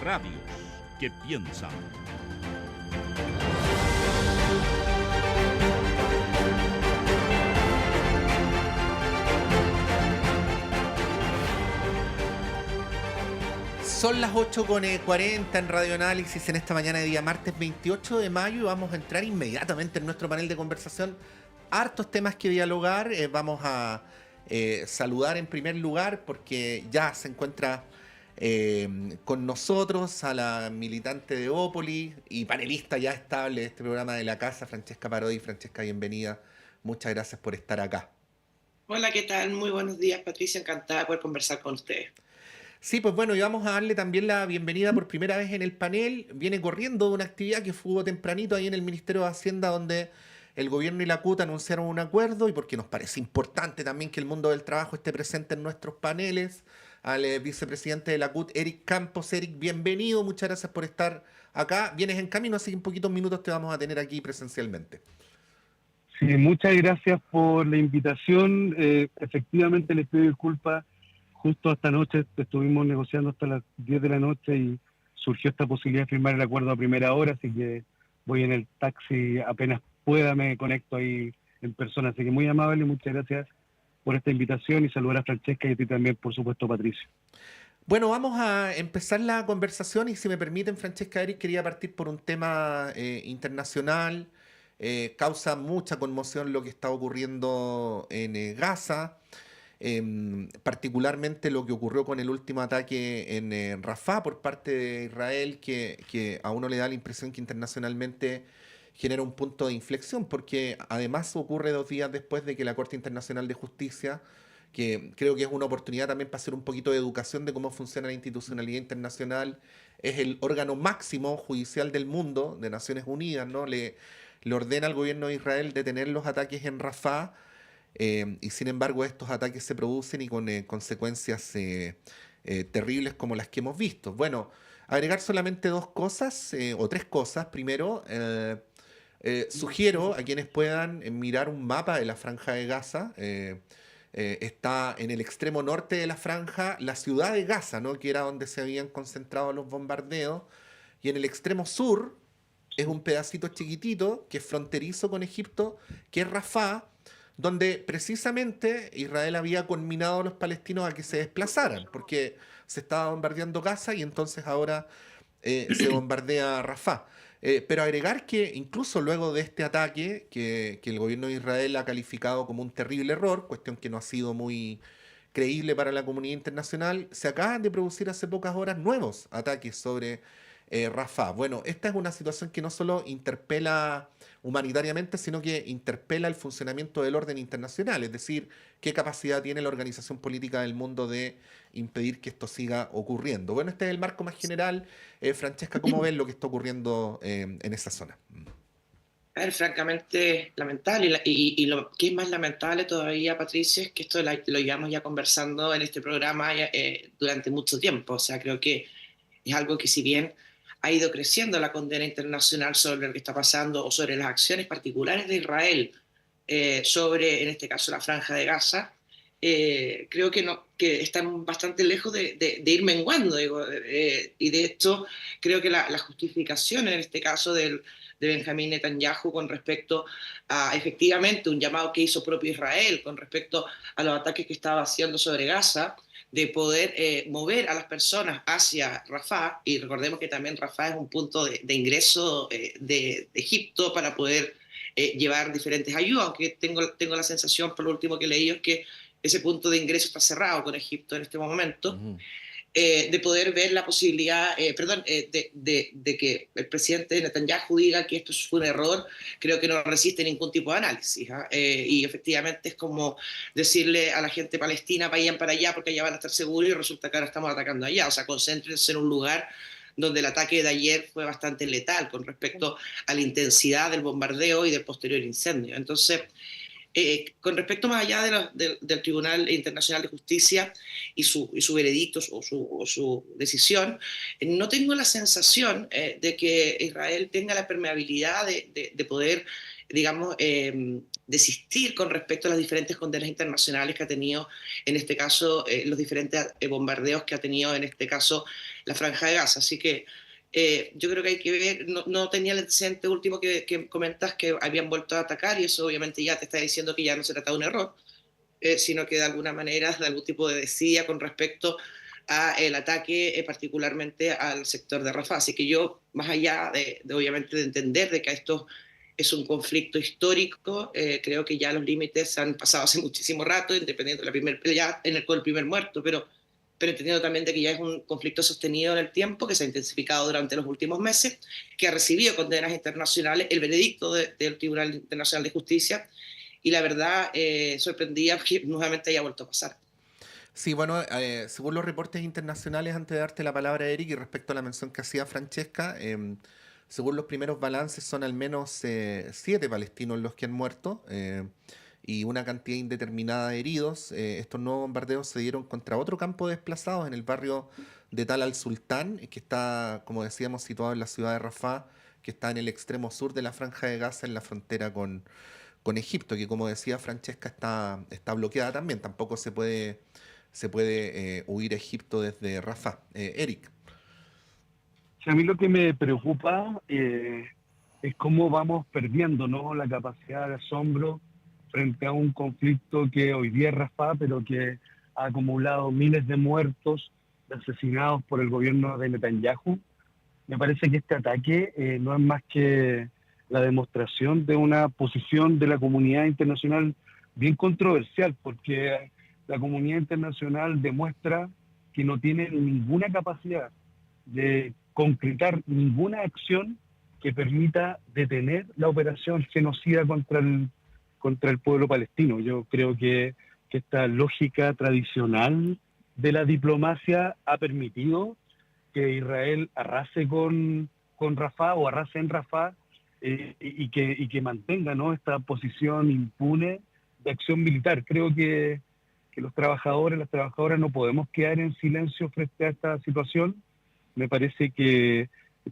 Radios que piensan. Son las 8:40 en Radio Análisis en esta mañana de día martes 28 de mayo y vamos a entrar inmediatamente en nuestro panel de conversación. Hartos temas que dialogar. Vamos a saludar en primer lugar porque ya se encuentra con nosotros a la militante de Opoli y panelista ya estable de este programa de la casa, Francesca Parodi. Francesca, bienvenida. Muchas gracias por estar acá. Hola, ¿qué tal? Muy buenos días, Patricia. Encantada de poder conversar con ustedes. Sí, pues bueno, y vamos a darle también la bienvenida por primera vez en el panel. Viene corriendo de una actividad que hubo tempranito ahí en el Ministerio de Hacienda, donde el gobierno y la CUT anunciaron un acuerdo, y porque nos parece importante también que el mundo del trabajo esté presente en nuestros paneles, al vicepresidente de la CUT, Eric Campos. Eric, bienvenido, muchas gracias por estar acá. Vienes en camino, así que en poquitos minutos te vamos a tener aquí presencialmente. Sí, muchas gracias por la invitación. Efectivamente les pido disculpas. Justo esta noche estuvimos negociando hasta las 10 de la noche y surgió esta posibilidad de firmar el acuerdo a primera hora, así que voy en el taxi, apenas pueda me conecto ahí en persona. Así que muy amable, muchas gracias por esta invitación y saludar a Francesca y a ti también, por supuesto, Patricio. Bueno, vamos a empezar la conversación y si me permiten, Francesca, Eric, quería partir por un tema internacional. Causa mucha conmoción lo que está ocurriendo en Gaza. Particularmente lo que ocurrió con el último ataque en Rafah por parte de Israel, que a uno le da la impresión que internacionalmente genera un punto de inflexión, porque además ocurre 2 días después de que la Corte Internacional de Justicia, que creo que es una oportunidad también para hacer un poquito de educación de cómo funciona la institucionalidad internacional, es el órgano máximo judicial del mundo, de Naciones Unidas, ¿no? Le ordena al gobierno de Israel detener los ataques en Rafah. Y sin embargo estos ataques se producen y con consecuencias terribles como las que hemos visto. Bueno, agregar solamente 2 cosas o 3 cosas. Primero, sugiero a quienes puedan mirar un mapa de la Franja de Gaza. Está en el extremo norte de la franja la ciudad de Gaza, ¿no? Que era donde se habían concentrado los bombardeos. Y en el extremo sur es un pedacito chiquitito que es fronterizo con Egipto, que es Rafah, donde precisamente Israel había conminado a los palestinos a que se desplazaran, porque se estaba bombardeando Gaza y entonces ahora se bombardea Rafah. Pero agregar que incluso luego de este ataque, que el gobierno de Israel ha calificado como un terrible error, cuestión que no ha sido muy creíble para la comunidad internacional, se acaban de producir hace pocas horas nuevos ataques sobre Rafah. Bueno, esta es una situación que no solo interpela humanitariamente, sino que interpela el funcionamiento del orden internacional, es decir, qué capacidad tiene la organización política del mundo de impedir que esto siga ocurriendo. Bueno, este es el marco más general. Francesca, ¿cómo ves lo que está ocurriendo en esa zona? A ver, francamente lamentable, y lo que es más lamentable todavía, Patricia, es que esto lo llevamos ya conversando en este programa durante mucho tiempo. O sea, creo que es algo que, si bien ha ido creciendo la condena internacional sobre lo que está pasando o sobre las acciones particulares de Israel sobre, en este caso, la Franja de Gaza, creo que, no, que están bastante lejos de ir menguando. Digo, y de hecho, creo que la justificación en este caso de Benjamín Netanyahu con respecto a efectivamente un llamado que hizo propio Israel con respecto a los ataques que estaba haciendo sobre Gaza, de poder mover a las personas hacia Rafah, y recordemos que también Rafah es un punto de ingreso de Egipto para poder llevar diferentes ayudas, aunque tengo la sensación, por lo último que leí, es que ese punto de ingreso está cerrado con Egipto en este momento. Uh-huh. De poder ver la posibilidad, de que el presidente Netanyahu diga que esto fue un error, creo que no resiste ningún tipo de análisis. Y efectivamente es como decirle a la gente palestina, vayan para allá porque allá van a estar seguros, y resulta que ahora estamos atacando allá. O sea, concéntrense en un lugar donde el ataque de ayer fue bastante letal con respecto a la intensidad del bombardeo y del posterior incendio. Entonces, con respecto más allá del Tribunal Internacional de Justicia y su veredicto o su decisión, no tengo la sensación de que Israel tenga la permeabilidad de poder digamos, desistir con respecto a las diferentes condenas internacionales que ha tenido, en este caso, los diferentes bombardeos que ha tenido, en este caso, la Franja de Gaza. Así que yo creo que hay que ver, no tenía el antecedente último que comentas, que habían vuelto a atacar, y eso obviamente ya te está diciendo que ya no se trata de un error, sino que de alguna manera de algún tipo de desidia con respecto a el ataque, particularmente al sector de Rafah. Así que yo, más allá obviamente de entender de que esto es un conflicto histórico, creo que ya los límites han pasado hace muchísimo rato, independiente de la primera pelea con el primer muerto, pero entendiendo también de que ya es un conflicto sostenido en el tiempo, que se ha intensificado durante los últimos meses, que ha recibido condenas internacionales, el veredicto del Tribunal Internacional de Justicia, y la verdad sorprendía que nuevamente haya vuelto a pasar. Sí, bueno, según los reportes internacionales, antes de darte la palabra, Eric, y respecto a la mención que hacía Francesca, según los primeros balances son al menos 7 palestinos los que han muerto y una cantidad indeterminada de heridos. Estos nuevos bombardeos se dieron contra otro campo de desplazados en el barrio de Tal al-Sultán, que está, como decíamos, situado en la ciudad de Rafah, que está en el extremo sur de la Franja de Gaza, en la frontera con Egipto, que como decía Francesca está bloqueada también. Tampoco se puede huir a Egipto desde Rafah. Eric. Sí, a mí lo que me preocupa es cómo vamos perdiendo, ¿no?, la capacidad de asombro frente a un conflicto que hoy día es Rafah, pero que ha acumulado miles de muertos, de asesinados por el gobierno de Netanyahu. Me parece que este ataque no es más que la demostración de una posición de la comunidad internacional bien controversial, porque la comunidad internacional demuestra que no tiene ninguna capacidad de concretar ninguna acción que permita detener la operación genocida contra el pueblo palestino. Yo creo que esta lógica tradicional de la diplomacia ha permitido que Israel arrase con Rafah o arrase en Rafah y que mantenga, ¿no?, esta posición impune de acción militar. Creo que los trabajadores, las trabajadoras no podemos quedar en silencio frente a esta situación. Me parece que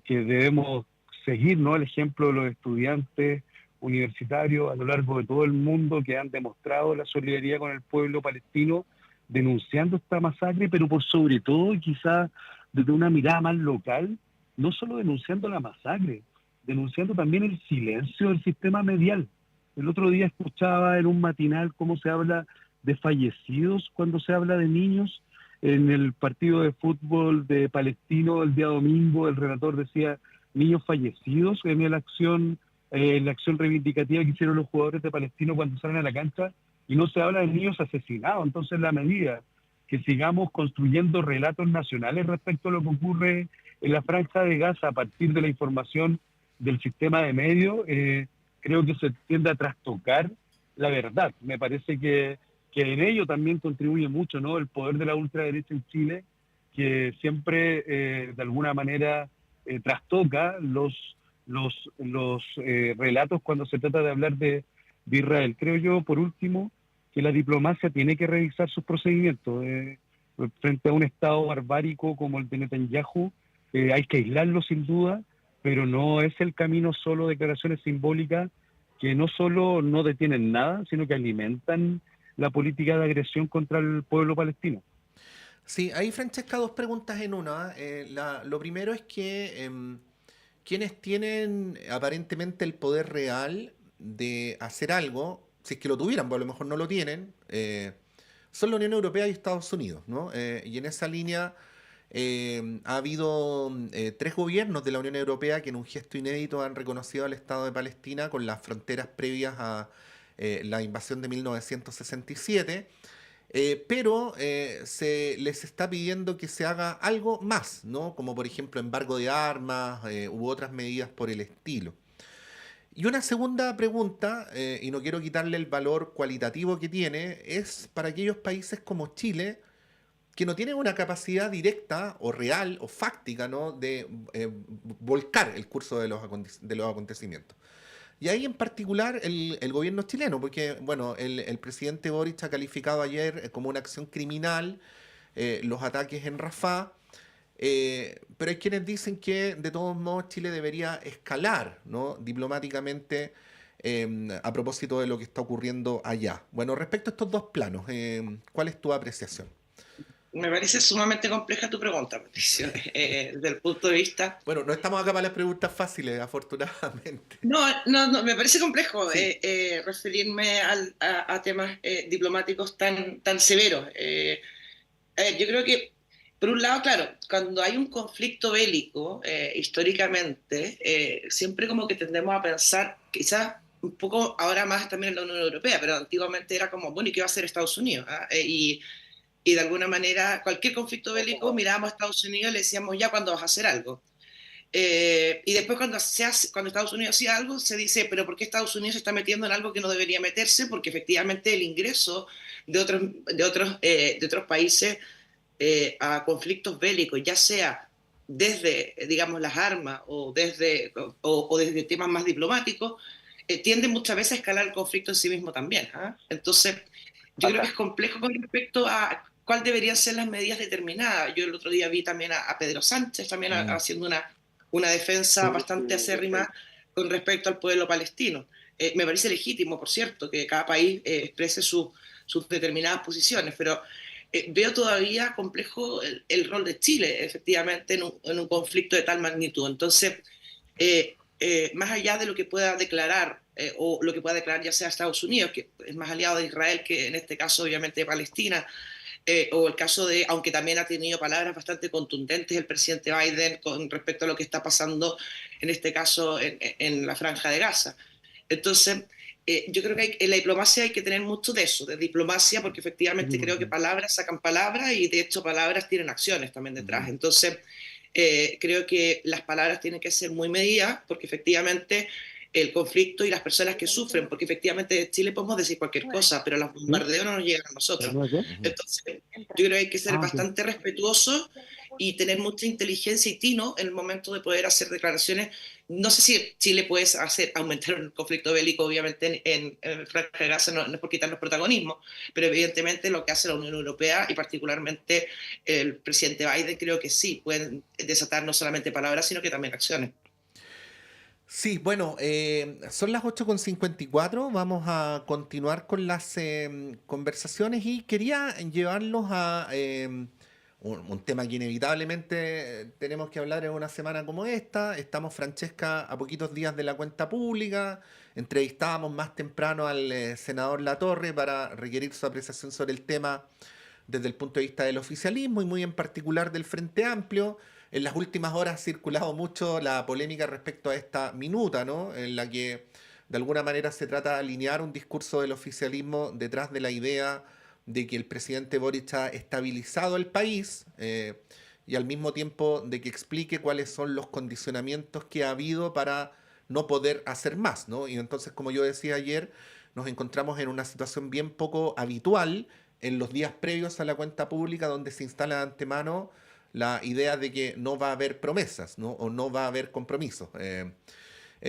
debemos seguir, ¿no?, el ejemplo de los estudiantes universitarios a lo largo de todo el mundo que han demostrado la solidaridad con el pueblo palestino, denunciando esta masacre, pero por sobre todo, quizás desde una mirada más local, no solo denunciando la masacre, denunciando también el silencio del sistema medial. El otro día escuchaba en un matinal cómo se habla de fallecidos cuando se habla de niños. En el partido de fútbol de Palestino el día domingo, el relator decía niños fallecidos en la acción reivindicativa que hicieron los jugadores de Palestino cuando salen a la cancha, y no se habla de niños asesinados. Entonces, la medida que sigamos construyendo relatos nacionales respecto a lo que ocurre en la Franja de Gaza a partir de la información del sistema de medios, creo que se tiende a trastocar la verdad. Me parece que en ello también contribuye mucho, ¿no?, el poder de la ultraderecha en Chile, que siempre de alguna manera trastoca los relatos cuando se trata de hablar de Israel. Creo yo, por último, que la diplomacia tiene que revisar sus procedimientos. Frente a un Estado barbárico como el de Netanyahu, hay que aislarlo sin duda, pero no es el camino solo declaraciones simbólicas que no solo no detienen nada, sino que alimentan la política de agresión contra el pueblo palestino. Sí, ahí, Francesca, dos preguntas en una. Lo primero es que quienes tienen aparentemente el poder real de hacer algo, si es que lo tuvieran, pues a lo mejor no lo tienen, son la Unión Europea y Estados Unidos, ¿no? Y en esa línea ha habido 3 gobiernos de la Unión Europea que en un gesto inédito han reconocido al Estado de Palestina con las fronteras previas a la invasión de 1967. Pero se les está pidiendo que se haga algo más, ¿no? Como por ejemplo embargo de armas u otras medidas por el estilo. Y una segunda pregunta, y no quiero quitarle el valor cualitativo que tiene, es para aquellos países como Chile, que no tienen una capacidad directa o real o fáctica, ¿no?, de volcar el curso de los acontecimientos. Y ahí en particular el gobierno chileno, porque bueno, el presidente Boric ha calificado ayer como una acción criminal los ataques en Rafah, pero hay quienes dicen que de todos modos Chile debería escalar, ¿no?, diplomáticamente a propósito de lo que está ocurriendo allá. Bueno, respecto a estos dos planos, ¿cuál es tu apreciación? Me parece sumamente compleja tu pregunta, Patricio, desde el punto de vista. Bueno, no estamos acá para las preguntas fáciles, afortunadamente. No, no, no, me parece complejo Sí. referirme a temas diplomáticos tan severos. Yo creo que, por un lado, claro, cuando hay un conflicto bélico, históricamente, siempre como que tendemos a pensar, quizás un poco ahora más también en la Unión Europea, pero antiguamente era como, bueno, ¿y qué va a hacer Estados Unidos? ¿Ah? Y de alguna manera, cualquier conflicto bélico, mirábamos a Estados Unidos y le decíamos, ya, ¿cuándo vas a hacer algo? Y después cuando Estados Unidos hacía algo, se dice, pero ¿por qué Estados Unidos se está metiendo en algo que no debería meterse? Porque efectivamente el ingreso de otros países a conflictos bélicos, ya sea desde, digamos, las armas o desde temas más diplomáticos, tiende muchas veces a escalar el conflicto en sí mismo también. ¿Ah? Entonces, yo creo que es complejo con respecto a cuál deberían ser las medidas determinadas. Yo el otro día vi también a Pedro Sánchez también Mm. haciendo una defensa bastante acérrima con respecto al pueblo palestino. Me parece legítimo, por cierto, que cada país exprese sus determinadas posiciones, pero veo todavía complejo el rol de Chile, efectivamente, en un conflicto de tal magnitud. Entonces, más allá de lo que pueda declarar, o lo que pueda declarar ya sea Estados Unidos, que es más aliado de Israel que en este caso obviamente de Palestina, o el caso de, aunque también ha tenido palabras bastante contundentes el presidente Biden con respecto a lo que está pasando en este caso en la Franja de Gaza. Entonces, yo creo que en la diplomacia hay que tener mucho de eso, de diplomacia, porque efectivamente creo que palabras sacan palabras y de hecho palabras tienen acciones también detrás. Entonces, creo que las palabras tienen que ser muy medidas, porque efectivamente el conflicto y las personas que sufren, porque efectivamente de Chile podemos decir cualquier cosa, pero los bombardeos no nos llegan a nosotros. Entonces, yo creo que hay que ser bastante respetuosos y tener mucha inteligencia y tino en el momento de poder hacer declaraciones. No sé si Chile puede aumentar un conflicto bélico, obviamente, en Franja de Gaza, no es por quitarnos protagonismo, pero evidentemente lo que hace la Unión Europea y particularmente el presidente Biden, creo que sí, pueden desatar no solamente palabras, sino que también acciones. Sí, bueno, son las 8:54. Vamos a continuar con las conversaciones y quería llevarlos a un tema que inevitablemente tenemos que hablar en una semana como esta. Estamos, Francesca, a poquitos días de la cuenta pública. Entrevistábamos más temprano al senador Latorre para requerir su apreciación sobre el tema desde el punto de vista del oficialismo y muy en particular del Frente Amplio. En las últimas horas ha circulado mucho la polémica respecto a esta minuta, ¿no? En la que de alguna manera se trata de alinear un discurso del oficialismo detrás de la idea de que el presidente Boric ha estabilizado el país, y al mismo tiempo de que explique cuáles son los condicionamientos que ha habido para no poder hacer más, ¿no? Y entonces, como yo decía ayer, nos encontramos en una situación bien poco habitual en los días previos a la cuenta pública, donde se instala de antemano la idea de que no va a haber promesas, ¿no? O no va a haber compromisos.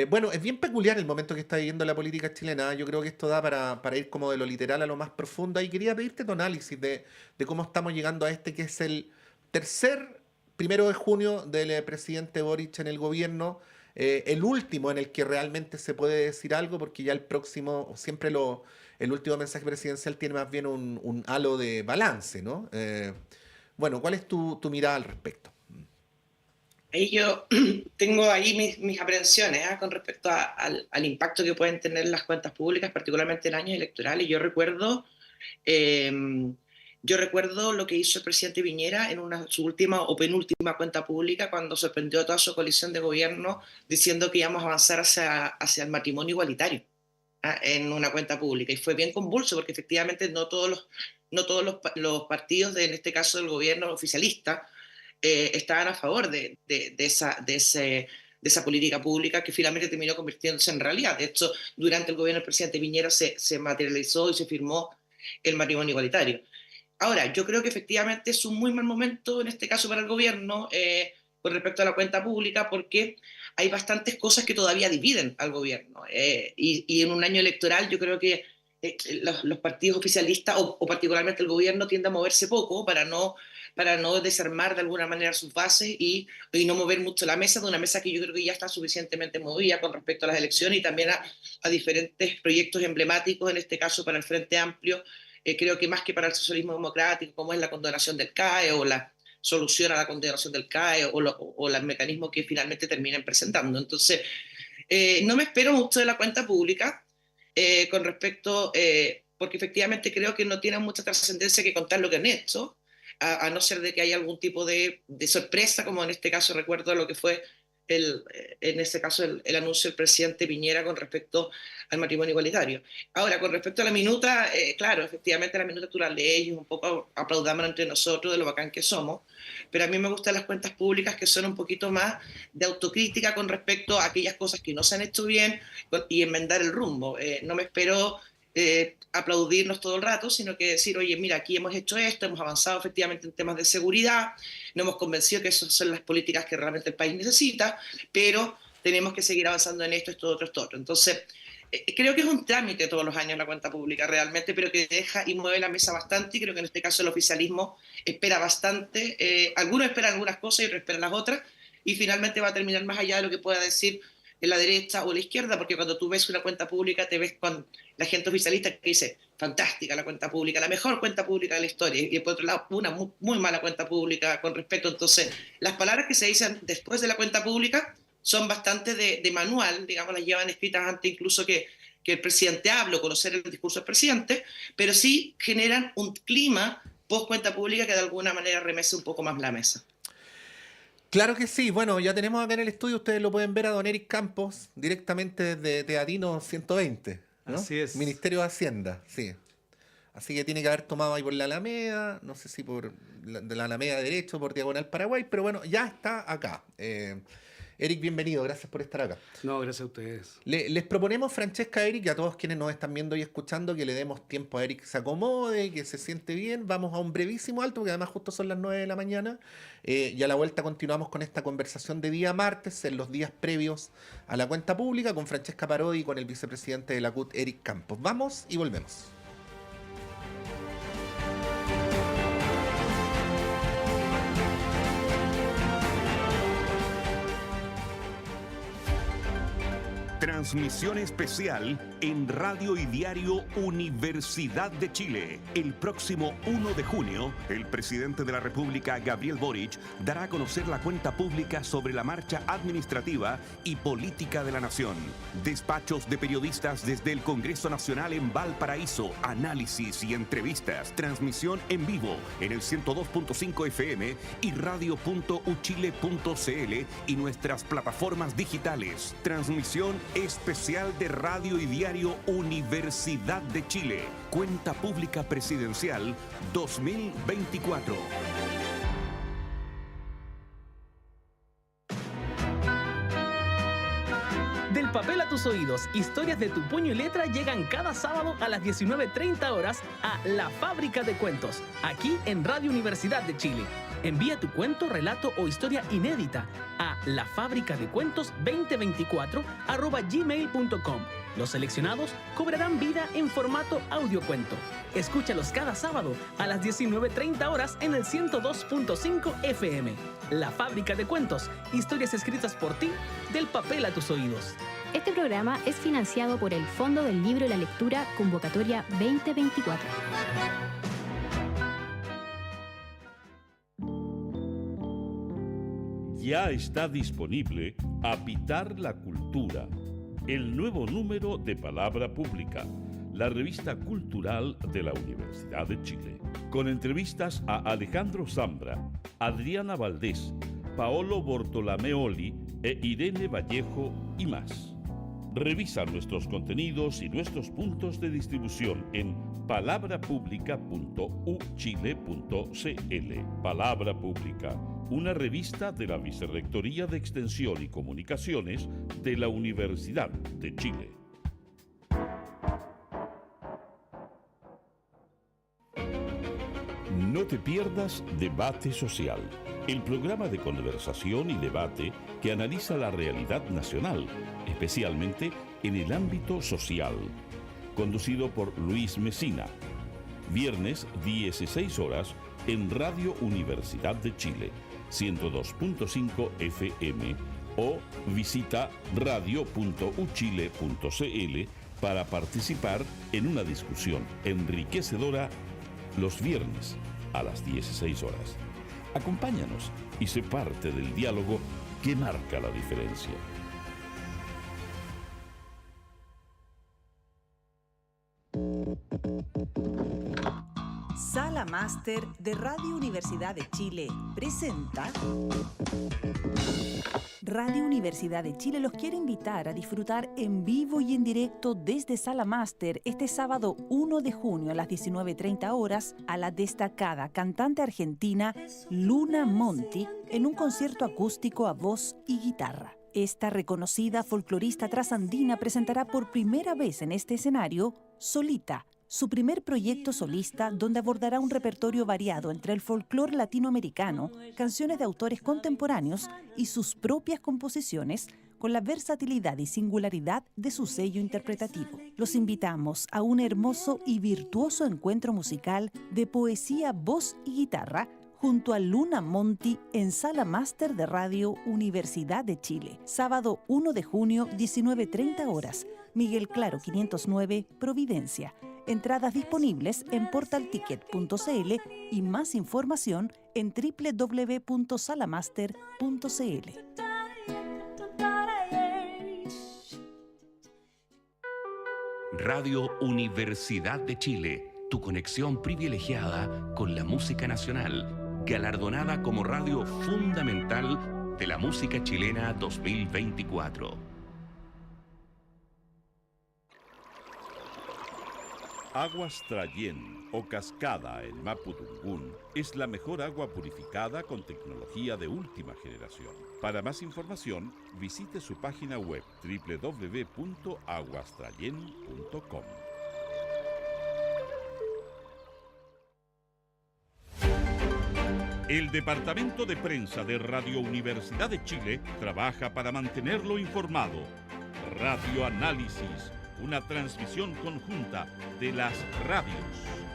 Bueno, es bien peculiar el momento que está viviendo la política chilena. Yo creo que esto da para ir como de lo literal a lo más profundo. Y quería pedirte tu análisis de cómo estamos llegando a este que es el tercer 1 de junio del presidente Boric en el gobierno, el último en el que realmente se puede decir algo, porque ya el próximo, el último mensaje presidencial tiene más bien un halo de balance, ¿no? Bueno, ¿cuál es tu mirada al respecto? Ahí yo tengo ahí mis aprensiones con respecto al impacto que pueden tener las cuentas públicas, particularmente en años electorales. Eh, yo recuerdo lo que hizo el presidente Piñera en su última o penúltima cuenta pública cuando sorprendió a toda su coalición de gobierno diciendo que íbamos a avanzar hacia el matrimonio igualitario en una cuenta pública. Y fue bien convulso porque efectivamente no todos los partidos, en este caso del gobierno oficialista, estaban a favor de esa política pública que finalmente terminó convirtiéndose en realidad. De hecho, durante el gobierno del presidente Piñera se materializó y se firmó el matrimonio igualitario. Ahora, yo creo que efectivamente es un muy mal momento en este caso para el gobierno con respecto a la cuenta pública porque hay bastantes cosas que todavía dividen al gobierno. Y en un año electoral yo creo que los partidos oficialistas o particularmente el gobierno tiende a moverse poco para no para no desarmar de alguna manera sus bases y no mover mucho la mesa, de una mesa que yo creo que ya está suficientemente movida con respecto a las elecciones y también a diferentes proyectos emblemáticos, en este caso para el Frente Amplio, creo que más que para el socialismo democrático, como es la condonación del CAE o la solución a la condenación del CAE o el mecanismo que finalmente terminen presentando. Entonces, no me espero mucho de la cuenta pública con respecto, porque efectivamente creo que no tiene mucha trascendencia que contar lo que han hecho, a no ser de que haya algún tipo de sorpresa, como en este caso recuerdo lo que fue en este caso el anuncio del presidente Piñera con respecto al matrimonio igualitario. Ahora, con respecto a la minuta, claro, efectivamente la minuta tú la lees y un poco aplaudamos entre nosotros de lo bacán que somos, pero a mí me gustan las cuentas públicas que son un poquito más de autocrítica con respecto a aquellas cosas que no se han hecho bien y enmendar el rumbo. No me espero aplaudirnos todo el rato, sino que decir, oye, mira, aquí hemos hecho esto, hemos avanzado efectivamente en temas de seguridad, nos hemos convencido que esas son las políticas que realmente el país necesita, pero tenemos que seguir avanzando en esto, esto, otro, esto, otro. Entonces, creo que es un trámite todos los años la cuenta pública realmente, pero que deja y mueve la mesa bastante, y creo que en este caso el oficialismo espera bastante, algunos esperan algunas cosas y otros esperan las otras, y finalmente va a terminar más allá de lo que pueda decir en la derecha o la izquierda, porque cuando tú ves una cuenta pública te ves con la gente oficialista que dice, fantástica la cuenta pública, la mejor cuenta pública de la historia, y por otro lado una muy, muy mala cuenta pública con respecto. Entonces, las palabras que se dicen después de la cuenta pública son bastante de manual, digamos, las llevan escritas antes incluso que el presidente hable o conocer el discurso del presidente, pero sí generan un clima post cuenta pública que de alguna manera remece un poco más la mesa. Claro que sí. Bueno, ya tenemos acá en el estudio, ustedes lo pueden ver, a don Eric Campos, directamente desde Teatino 120, ¿no? Así es. Ministerio de Hacienda, sí. Así que tiene que haber tomado ahí por la Alameda, no sé si por de la Alameda derecho, por Diagonal Paraguay, pero bueno, ya está acá. Eric, bienvenido, gracias por estar acá. No, gracias a ustedes. Les proponemos, Francesca, Eric, y a todos quienes nos están viendo y escuchando, que le demos tiempo a Eric que se acomode, que se siente bien. Vamos a un brevísimo alto, porque además justo son las 9 de la mañana. Y a la vuelta continuamos con esta conversación de día martes, en los días previos a la cuenta pública, con Francesca Parodi y con el vicepresidente de la CUT, Eric Campos. Vamos y volvemos. Transmisión especial en Radio y Diario Universidad de Chile. El próximo 1 de junio, el presidente de la República, Gabriel Boric, dará a conocer la cuenta pública sobre la marcha administrativa y política de la nación. Despachos de periodistas desde el Congreso Nacional en Valparaíso, análisis y entrevistas. Transmisión en vivo en el 102.5 FM y radio.uchile.cl y nuestras plataformas digitales. Transmisión especial de Radio y Diario Universidad de Chile. Cuenta pública presidencial 2024. Del papel a tus oídos, historias de tu puño y letra llegan cada sábado a las 19:30 horas a La Fábrica de Cuentos, aquí en Radio Universidad de Chile. Envía tu cuento, relato o historia inédita a lafabricadecuentos2024@gmail.com. Los seleccionados cobrarán vida en formato audiocuento. Escúchalos cada sábado a las 19:30 horas en el 102.5 FM. La Fábrica de Cuentos, historias escritas por ti, del papel a tus oídos. Este programa es financiado por el Fondo del Libro y la Lectura Convocatoria 2024. Ya está disponible Habitar la Cultura, el nuevo número de Palabra Pública, la revista cultural de la Universidad de Chile, con entrevistas a Alejandro Zambra, Adriana Valdés, Paolo Bortolameoli e Irene Vallejo y más. Revisa nuestros contenidos y nuestros puntos de distribución en palabrapublica.uchile.cl. Palabra Pública, una revista de la Vicerrectoría de Extensión y Comunicaciones de la Universidad de Chile. No te pierdas Debate Social, el programa de conversación y debate que analiza la realidad nacional, especialmente en el ámbito social. Conducido por Luis Mesina. Viernes 16 horas en Radio Universidad de Chile, 102.5 FM, o visita radio.uchile.cl para participar en una discusión enriquecedora los viernes a las 16 horas. Acompáñanos y sé parte del diálogo que marca la diferencia. Sala Máster de Radio Universidad de Chile presenta... Radio Universidad de Chile los quiere invitar a disfrutar en vivo y en directo desde Sala Máster este sábado 1 de junio a las 19:30 horas a la destacada cantante argentina Luna Monti en un concierto acústico a voz y guitarra. Esta reconocida folclorista trasandina presentará por primera vez en este escenario Solita, su primer proyecto solista donde abordará un repertorio variado entre el folclore latinoamericano, canciones de autores contemporáneos y sus propias composiciones con la versatilidad y singularidad de su sello interpretativo. Los invitamos a un hermoso y virtuoso encuentro musical de poesía, voz y guitarra junto a Luna Monti en Sala Máster de Radio Universidad de Chile. Sábado 1 de junio, 19:30 horas. Miguel Claro 509, Providencia. Entradas disponibles en portalticket.cl y más información en www.salamaster.cl. Radio Universidad de Chile, tu conexión privilegiada con la música nacional, galardonada como radio fundamental de la música chilena 2024. Aguas Trayén o Cascada en Mapudungún es la mejor agua purificada con tecnología de última generación. Para más información, visite su página web www.aguastrayen.com. El Departamento de Prensa de Radio Universidad de Chile trabaja para mantenerlo informado. Radio Análisis, una transmisión conjunta de las radios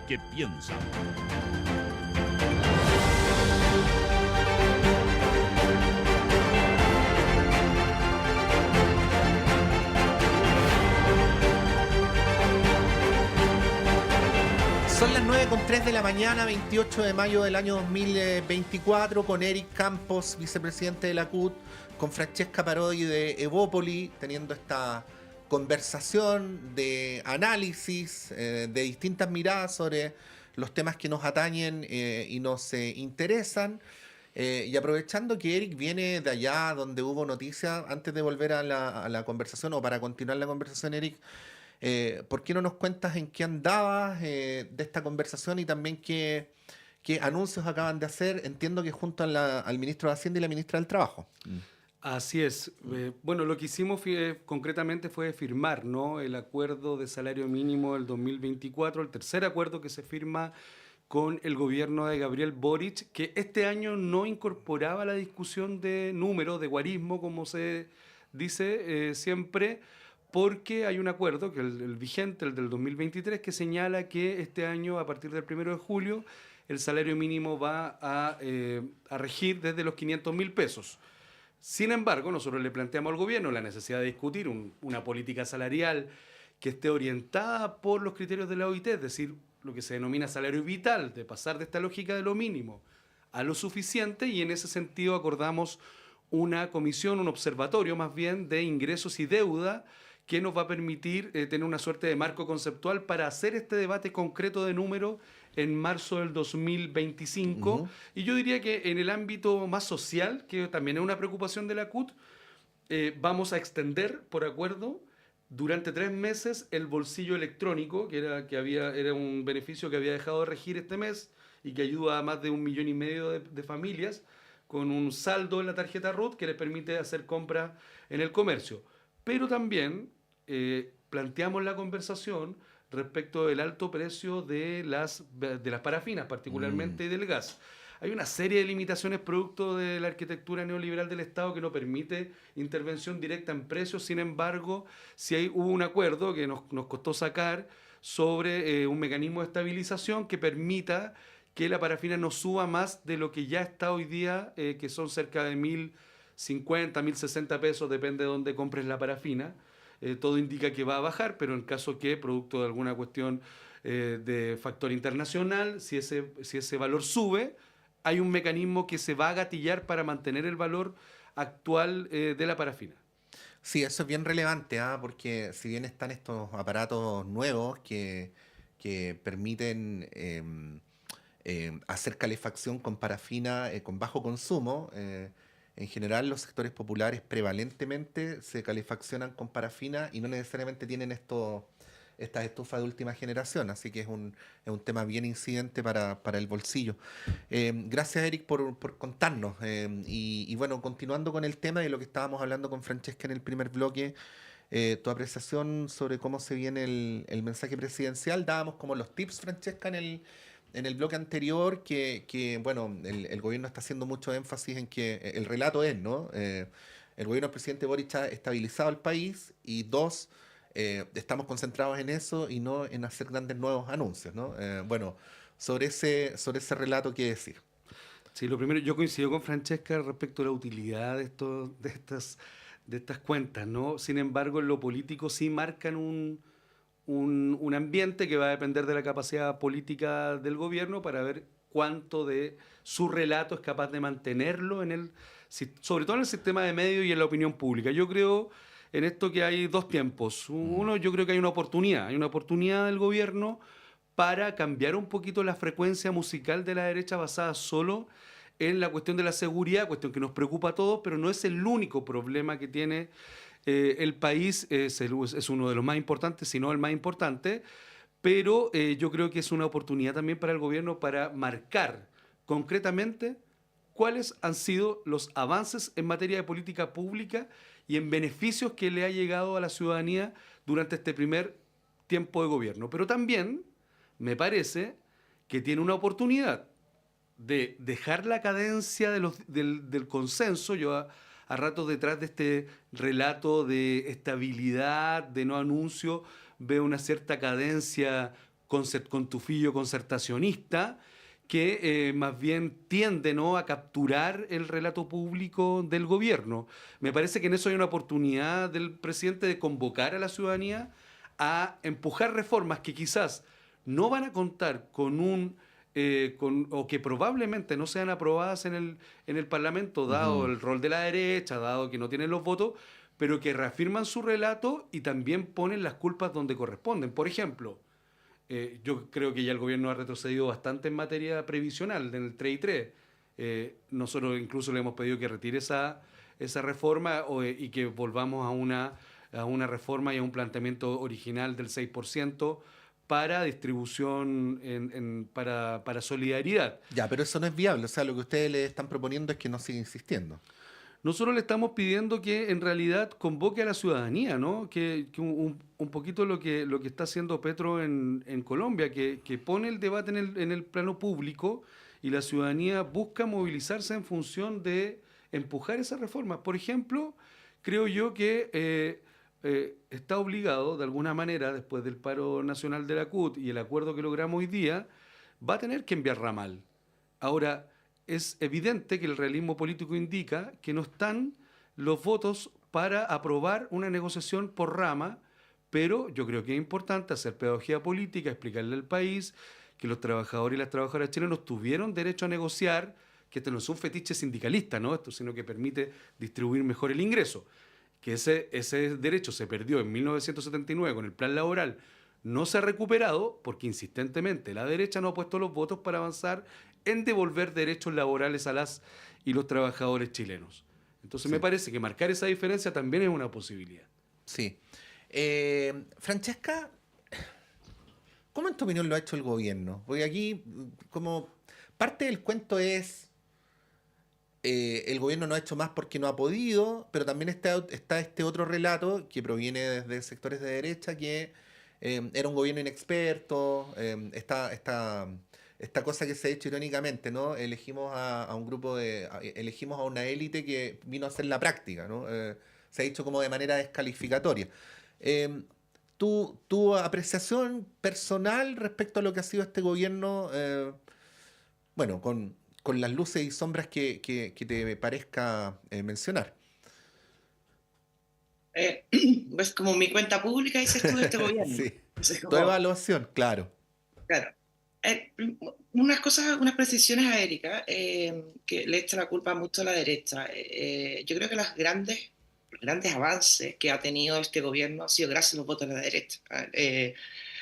que piensan. Son las 9:03 de la mañana, 28 de mayo del año 2024, con Eric Campos, vicepresidente de la CUT, con Francesca Parodi de Evópoli, teniendo esta conversación de análisis, de distintas miradas sobre los temas que nos atañen y nos interesan. Y aprovechando que Eric viene de allá donde hubo noticias, antes de volver a la conversación, o para continuar la conversación, Eric, ¿por qué no nos cuentas en qué andabas de esta conversación y también qué anuncios acaban de hacer? Entiendo que junto al ministro de Hacienda y la ministra del Trabajo. Así es. Bueno, lo que hicimos concretamente fue firmar, ¿no?, el acuerdo de salario mínimo del 2024, el tercer acuerdo que se firma con el gobierno de Gabriel Boric, que este año no incorporaba la discusión de números, de guarismo, como se dice siempre, porque hay un acuerdo, que el vigente, el del 2023, que señala que este año, a partir del 1 de julio, el salario mínimo va a regir desde los 500.000 pesos. Sin embargo, nosotros le planteamos al gobierno la necesidad de discutir una política salarial que esté orientada por los criterios de la OIT, es decir, lo que se denomina salario vital, de pasar de esta lógica de lo mínimo a lo suficiente, y en ese sentido acordamos una comisión, un observatorio más bien, de ingresos y deuda, que nos va a permitir tener una suerte de marco conceptual para hacer este debate concreto de números en marzo del 2025. Uh-huh. Y yo diría que en el ámbito más social, que también es una preocupación de la CUT, vamos a extender, por acuerdo, durante 3 meses el bolsillo electrónico, que era un beneficio que había dejado de regir este mes y que ayuda a más de 1,5 millones de familias con un saldo en la tarjeta RUT que les permite hacer compras en el comercio. Pero también planteamos la conversación respecto del alto precio de las parafinas, particularmente del gas. Hay una serie de limitaciones producto de la arquitectura neoliberal del Estado que no permite intervención directa en precios. Sin embargo, hubo un acuerdo que nos costó sacar sobre un mecanismo de estabilización que permita que la parafina no suba más de lo que ya está hoy día, que son cerca de 1.050, 1.060 pesos, depende de dónde compres la parafina. Todo indica que va a bajar, pero en caso que, producto de alguna cuestión de factor internacional, si ese valor sube, hay un mecanismo que se va a gatillar para mantener el valor actual de la parafina. Sí, eso es bien relevante, porque si bien están estos aparatos nuevos que permiten hacer calefacción con parafina con bajo consumo, en general los sectores populares prevalentemente se calefaccionan con parafina y no necesariamente tienen estas estufas de última generación, así que es un tema bien incidente para el bolsillo. Gracias, Eric, por contarnos. Y bueno, continuando con el tema de lo que estábamos hablando con Francesca en el primer bloque, tu apreciación sobre cómo se viene el mensaje presidencial. Dábamos como los tips, Francesca, en el bloque anterior, que bueno, el gobierno está haciendo mucho énfasis en que el relato es, ¿no? El gobierno del presidente Boric ha estabilizado el país y dos, estamos concentrados en eso y no en hacer grandes nuevos anuncios, ¿no? Bueno, sobre ese relato, ¿qué decir? Sí, lo primero, yo coincido con Francesca respecto a la utilidad de estas cuentas, ¿no? Sin embargo, en lo político sí marcan un ambiente que va a depender de la capacidad política del gobierno para ver cuánto de su relato es capaz de mantenerlo sobre todo en el sistema de medios y en la opinión pública. Yo creo en esto que hay dos tiempos. Uno, yo creo que hay una oportunidad del gobierno para cambiar un poquito la frecuencia musical de la derecha basada solo en la cuestión de la seguridad, cuestión que nos preocupa a todos, pero no es el único problema que tiene el país. Es uno de los más importantes, si no el más importante, pero yo creo que es una oportunidad también para el gobierno para marcar concretamente cuáles han sido los avances en materia de política pública y en beneficios que le ha llegado a la ciudadanía durante este primer tiempo de gobierno. Pero también me parece que tiene una oportunidad de dejar la cadencia del consenso. Yo a ratos detrás de este relato de estabilidad, de no anuncio, veo una cierta cadencia con tufillo concertacionista que más bien tiende, ¿no?, a capturar el relato público del gobierno. Me parece que en eso hay una oportunidad del presidente de convocar a la ciudadanía a empujar reformas que quizás no van a contar o que probablemente no sean aprobadas en el Parlamento, dado el rol de la derecha, dado que no tienen los votos, pero que reafirman su relato y también ponen las culpas donde corresponden. Por ejemplo, yo creo que ya el gobierno ha retrocedido bastante en materia previsional, en el 3 y 3. Nosotros incluso le hemos pedido que retire esa reforma y que volvamos a una reforma y a un planteamiento original del 6%, para distribución, para solidaridad. Ya, pero eso no es viable. O sea, lo que ustedes le están proponiendo es que no siga insistiendo. Nosotros le estamos pidiendo que en realidad convoque a la ciudadanía, ¿no? Que un poquito lo que está haciendo Petro en Colombia, que pone el debate en el plano público y la ciudadanía busca movilizarse en función de empujar esas reformas. Por ejemplo, creo yo que está obligado, de alguna manera, después del paro nacional de la CUT y el acuerdo que logramos hoy día, va a tener que enviar ramal. Ahora, es evidente que el realismo político indica que no están los votos para aprobar una negociación por rama, pero yo creo que es importante hacer pedagogía política, explicarle al país que los trabajadores y las trabajadoras chilenos tuvieron derecho a negociar, que esto no es un fetiche sindicalista, ¿no? Esto, sino que permite distribuir mejor el ingreso. Que ese derecho se perdió en 1979 con el plan laboral, no se ha recuperado porque insistentemente la derecha no ha puesto los votos para avanzar en devolver derechos laborales a las y los trabajadores chilenos. Entonces sí, me parece que marcar esa diferencia también es una posibilidad. Sí. Francesca, ¿cómo en tu opinión lo ha hecho el gobierno? Porque aquí, como parte del cuento es el gobierno no ha hecho más porque no ha podido, pero también está este otro relato que proviene desde sectores de derecha que era un gobierno inexperto, esta cosa que se ha hecho irónicamente, ¿no? Elegimos a un grupo elegimos a una élite que vino a hacer la práctica, ¿no? Se ha hecho como de manera descalificatoria. Tu apreciación personal respecto a lo que ha sido este gobierno, bueno, con las luces y sombras que te parezca mencionar. Pues como mi cuenta pública, dices tú, de este gobierno. Sí, Entonces, tu evaluación, claro. claro. Unas cosas, unas precisiones a Erika, que le echa la culpa mucho a la derecha. Yo creo que los grandes avances que ha tenido este gobierno han sido gracias a los votos de la derecha.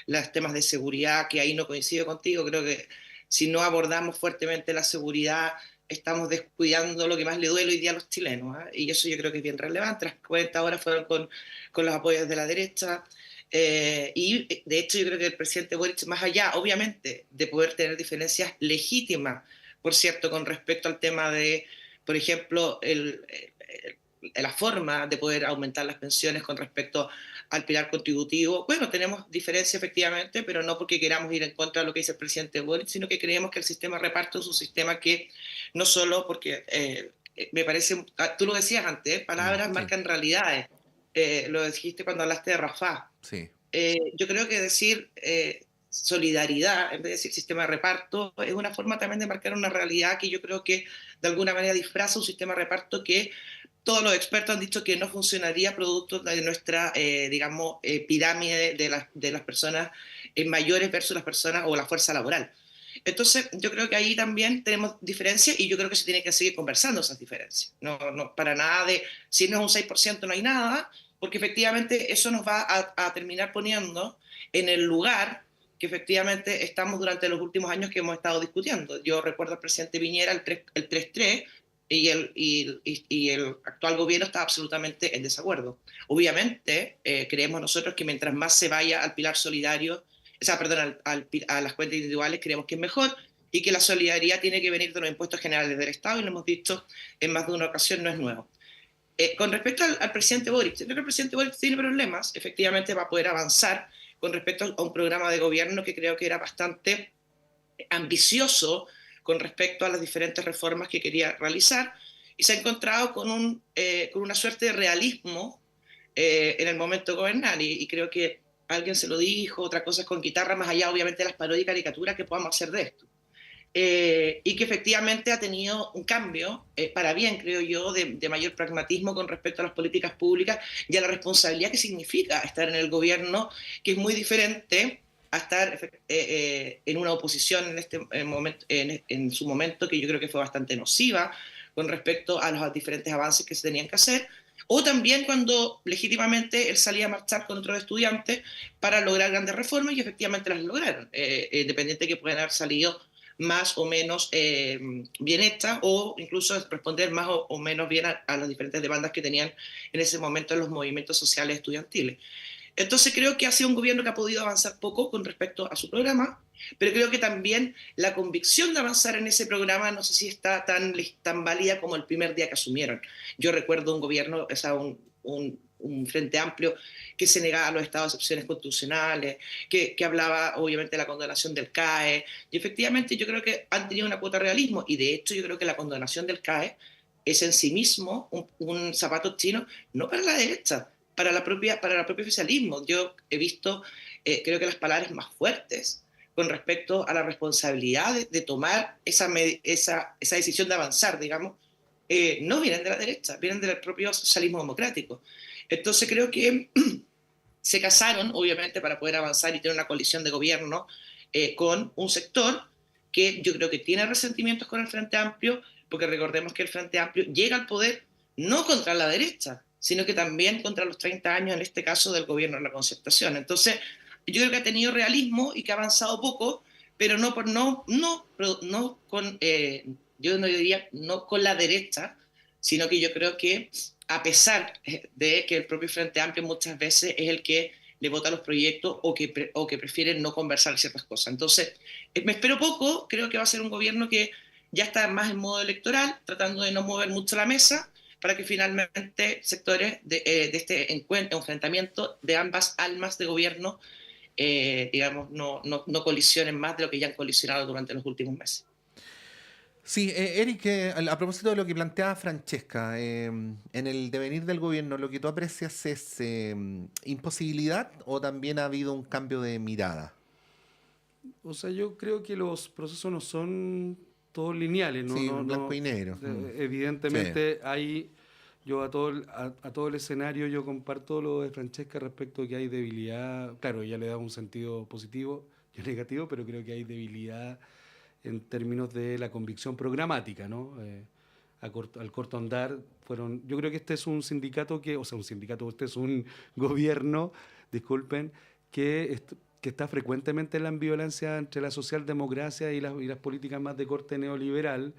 Los temas de seguridad, que ahí no coincido contigo, creo que si no abordamos fuertemente la seguridad, estamos descuidando lo que más le duele hoy día a los chilenos, ¿eh? Y eso yo creo que es bien relevante. Las 40 horas fueron con los apoyos de la derecha. Y de hecho yo creo que el presidente Boric, más allá, obviamente, de poder tener diferencias legítimas, por cierto, con respecto al tema de, por ejemplo, la forma de poder aumentar las pensiones con respecto al pilar contributivo. Bueno, tenemos diferencias efectivamente, pero no porque queramos ir en contra de lo que dice el presidente Boric, sino que creemos que el sistema de reparto es un sistema que no solo porque, me parece, tú lo decías antes, palabras Sí. marcan realidades. Lo dijiste cuando hablaste de Rafah. Sí. Yo creo que decir solidaridad en vez de decir sistema de reparto es una forma también de marcar una realidad que yo creo que de alguna manera disfraza un sistema de reparto que todos los expertos han dicho que no funcionaría producto de nuestra, digamos, pirámide de las personas mayores versus las personas o la fuerza laboral. Entonces, yo creo que ahí también tenemos diferencias y yo creo que se tiene que seguir conversando esas diferencias. No para nada de, si no es un 6% no hay nada, porque efectivamente eso nos va a terminar poniendo en el lugar que efectivamente estamos durante los últimos años que hemos estado discutiendo. Yo recuerdo al presidente Piñera el 3-3 y el actual gobierno está absolutamente en desacuerdo. Obviamente, creemos nosotros que mientras más se vaya al pilar solidario, a las cuentas individuales, creemos que es mejor y que la solidaridad tiene que venir de los impuestos generales del Estado y lo hemos dicho en más de una ocasión, no es nuevo. Con respecto al presidente Boric, creo que el presidente Boric tiene problemas, efectivamente, para poder avanzar con respecto a un programa de gobierno que creo que era bastante ambicioso con respecto a las diferentes reformas que quería realizar, y se ha encontrado con una suerte de realismo en el momento de gobernar, y creo que alguien se lo dijo, otra cosa es con guitarra, más allá obviamente de las parodias y caricaturas que podamos hacer de esto. Y que efectivamente ha tenido un cambio, para bien, creo yo, de mayor pragmatismo con respecto a las políticas públicas y a la responsabilidad que significa estar en el gobierno, que es muy diferente a estar en una oposición en este momento, en su momento, que yo creo que fue bastante nociva con respecto a los diferentes avances que se tenían que hacer, o también cuando legítimamente él salía a marchar con otros estudiantes para lograr grandes reformas y efectivamente las lograron, independiente de que puedan haber salido más o menos bien hechas o incluso responder más o menos bien a las diferentes demandas que tenían en ese momento los movimientos sociales estudiantiles. Entonces creo que ha sido un gobierno que ha podido avanzar poco con respecto a su programa, pero creo que también la convicción de avanzar en ese programa no sé si está tan válida como el primer día que asumieron. Yo recuerdo un gobierno, o sea, un Frente Amplio que se negaba a los estados de excepciones constitucionales, que hablaba obviamente de la condonación del CAE, y efectivamente yo creo que han tenido una cuota de realismo, y de hecho yo creo que la condonación del CAE es en sí mismo un zapato chino, no para la derecha, para el propio oficialismo. Yo he visto, creo que las palabras más fuertes con respecto a la responsabilidad de tomar esa decisión de avanzar, digamos, no vienen de la derecha, vienen del propio socialismo democrático. Entonces creo que se casaron, obviamente, para poder avanzar y tener una coalición de gobierno con un sector que yo creo que tiene resentimientos con el Frente Amplio, porque recordemos que el Frente Amplio llega al poder no contra la derecha, sino que también contra los 30 años, en este caso, del gobierno de la Concertación. Entonces, yo creo que ha tenido realismo y que ha avanzado poco, pero no con, yo no diría no con la derecha, sino que yo creo que a pesar de que el propio Frente Amplio muchas veces es el que le vota los proyectos o que prefiere no conversar ciertas cosas. Entonces, me espero poco, creo que va a ser un gobierno que ya está más en modo electoral, tratando de no mover mucho la mesa, para que finalmente sectores de este enfrentamiento de ambas almas de gobierno, digamos, no colisionen más de lo que ya han colisionado durante los últimos meses. Sí, Eric, a propósito de lo que planteaba Francesca, en el devenir del gobierno, ¿lo que tú aprecias es imposibilidad o también ha habido un cambio de mirada? O sea, yo creo que los procesos no son todos lineales, ¿no? Sí, blanco y negro. Evidentemente hay... Yo a todo el escenario yo comparto lo de Francesca respecto a que hay debilidad. Claro, ella le da un sentido positivo, yo negativo, pero creo que hay debilidad en términos de la convicción programática, ¿no? Al corto andar yo creo que este es un sindicato este es un gobierno, disculpen, que está frecuentemente en la ambivalencia entre la socialdemocracia y las políticas más de corte neoliberal.